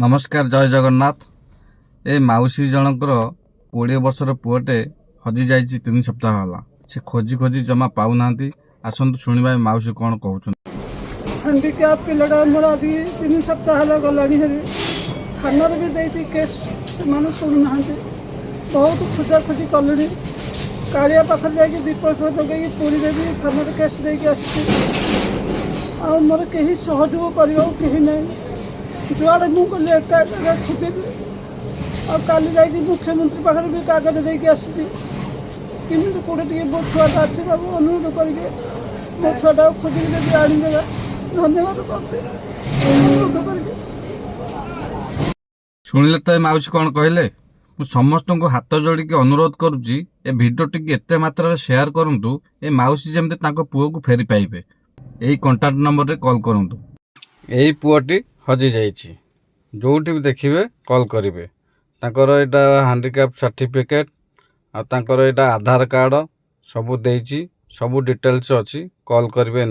नमस्कार जय जगन्नाथ। ए मौसी जनकर 20 वर्षर पुअटे हजि जाइए 3 सप्ताह है से खोजी खोजी जमा पाऊ ना। आसतु शुणा मौसी कौन कहते। हैंडिक्याप पिलाटा मोर आज 3 सप्ताह है गला थाना भी देती केस से शुणुना बहुत खोजाखोजी कले कालिया पाखे जा विपक्ष जगह पुरी भी थाना केस देके आ मोर कहीं सहयोग करने कहीं ना जुआड़े मुझे एका छुट्टी आ काली जा मुख्यमंत्री पाखे भी कागज देके आसी कमी कौटे मो छुआटा अच्छी अनुरोध करके मो छुआटा खोजिक आनीदेगा धन्यवाद करते अनुरोध करके। शुणिले तो मौसी कौन कहले। मु समस्त को हाथ जोड़ी अनुरोध करुच्ची ए भिडियो टी एत मात्रा शेयर करूँ ए मौसी जमी पुओ को फेरी पाइबे। यही कॉन्टाक्ट नंबर रे कॉल करूँ। यही पुओटी हजि जाइए जोटी भी देखिए कॉल करेंगे। यहाँ हैंडिक्याप सर्टिफिकेट आधार कार्ड सबू देची सबू डिटेल्स अच्छी कॉल करेंगे।